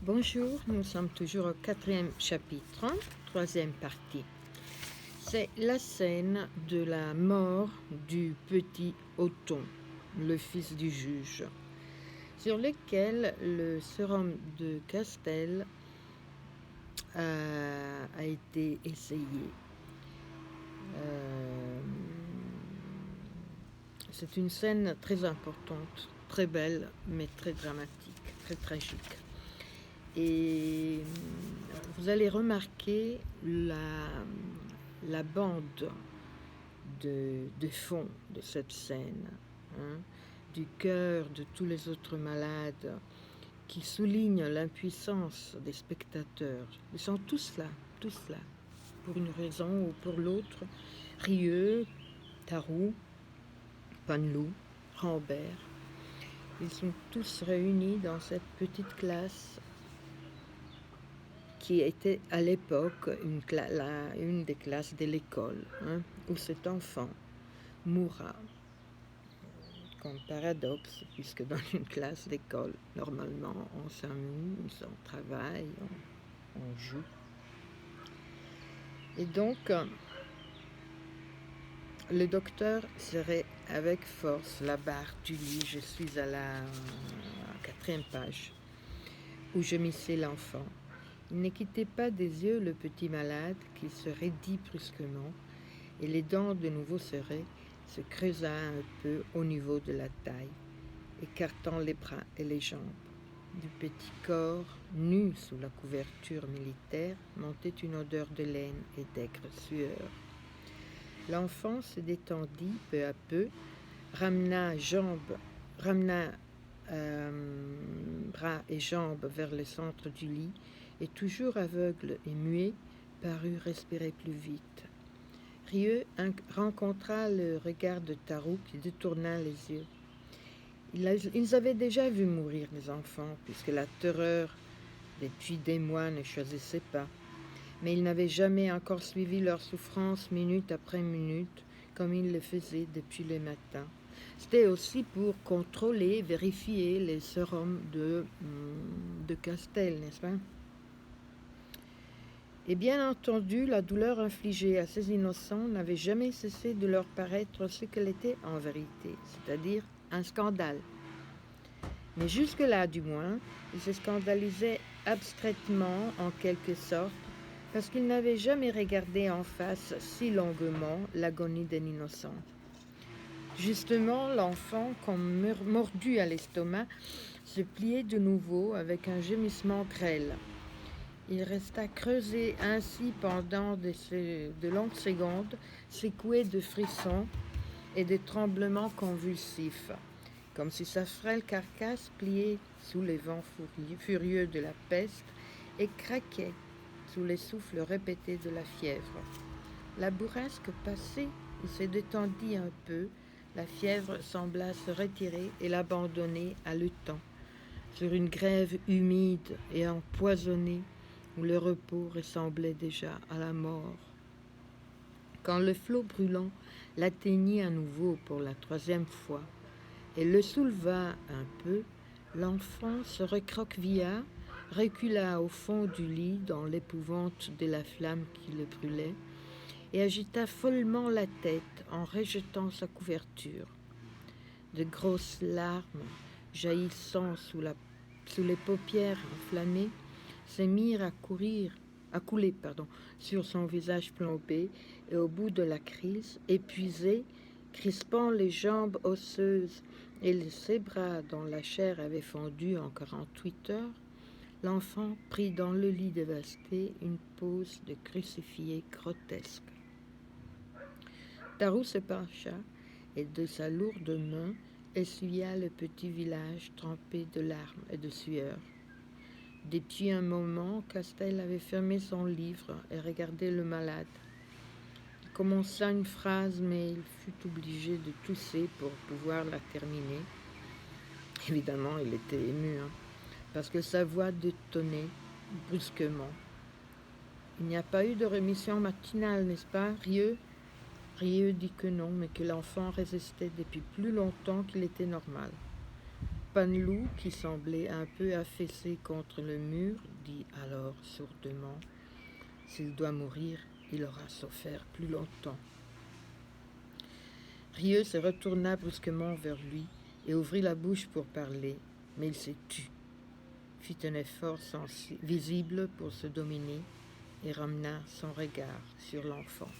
Bonjour, nous sommes toujours au 4e chapitre, 3e partie. C'est la scène de la mort du petit Othon, le fils du juge, sur lequel le sérum de Castel a été essayé. C'est une scène très importante, très belle, mais très dramatique, très tragique. Et vous allez remarquer la bande de fond de cette scène, du cœur de tous les autres malades, qui souligne l'impuissance des spectateurs. Ils sont tous là, pour une raison ou pour l'autre. Rieux, Tarou, Panlou, Rambert, ils sont tous réunis dans cette petite classe qui était à l'époque une des classes de l'école, où cet enfant mourra. Comme paradoxe, puisque dans une classe d'école, normalement, on s'amuse, on travaille, on joue. Et donc, le docteur serrait avec force la barre du lit. Je suis à la 4e page, où je missais l'enfant. Il ne quittait pas des yeux le petit malade qui se raidit brusquement, et les dents de nouveau serrées se creusa un peu au niveau de la taille, écartant les bras et les jambes. Du petit corps, nu sous la couverture militaire, montait une odeur de laine et d'aigre sueur. L'enfant se détendit peu à peu, ramena bras et jambes vers le centre du lit, et toujours aveugle et muet, parut respirer plus vite. Rieux rencontra le regard de Tarou qui détourna les yeux. Ils avaient déjà vu mourir les enfants, puisque la terreur, depuis des mois, ne choisissait pas. Mais ils n'avaient jamais encore suivi leur souffrance minute après minute, comme ils le faisaient depuis le matin. C'était aussi pour contrôler, vérifier les sérums de Castel, n'est-ce pas? Et bien entendu, la douleur infligée à ces innocents n'avait jamais cessé de leur paraître ce qu'elle était en vérité, c'est-à-dire un scandale. Mais jusque-là, du moins, ils se scandalisaient abstraitement, en quelque sorte, parce qu'ils n'avaient jamais regardé en face si longuement l'agonie d'un innocent. Justement, l'enfant, comme mordu à l'estomac, se pliait de nouveau avec un gémissement grêle. Il resta creusé ainsi pendant de longues secondes, secoué de frissons et de tremblements convulsifs, comme si sa frêle carcasse pliait sous les vents furieux de la peste et craquait sous les souffles répétés de la fièvre. La bourrasque passée, il se détendit un peu, la fièvre sembla se retirer et l'abandonner haletant, sur une grève humide et empoisonnée, où le repos ressemblait déjà à la mort. Quand le flot brûlant l'atteignit à nouveau pour la 3e fois et le souleva un peu, l'enfant se recroquevilla, recula au fond du lit dans l'épouvante de la flamme qui le brûlait et agita follement la tête en rejetant sa couverture. De grosses larmes, jaillissant sous les paupières enflammées, se mirent à couler sur son visage plombé, et au bout de la crise, épuisé, crispant les jambes osseuses et ses bras dont la chair avait fondu en 48 heures, l'enfant prit dans le lit dévasté une pose de crucifié grotesque. Tarou se pencha et de sa lourde main essuya le petit visage trempé de larmes et de sueur. Depuis un moment, Castel avait fermé son livre et regardé le malade. Il commença une phrase, mais il fut obligé de tousser pour pouvoir la terminer. Évidemment, il était ému, parce que sa voix détonnait brusquement. Il n'y a pas eu de rémission matinale, n'est-ce pas, Rieux? Rieux dit que non, mais que l'enfant résistait depuis plus longtemps qu'il était normal. Paneloup, qui semblait un peu affaissé contre le mur, dit alors sourdement : « S'il doit mourir, il aura souffert plus longtemps. » Rieux se retourna brusquement vers lui et ouvrit la bouche pour parler, mais il se tut, fit un effort visible pour se dominer et ramena son regard sur l'enfant.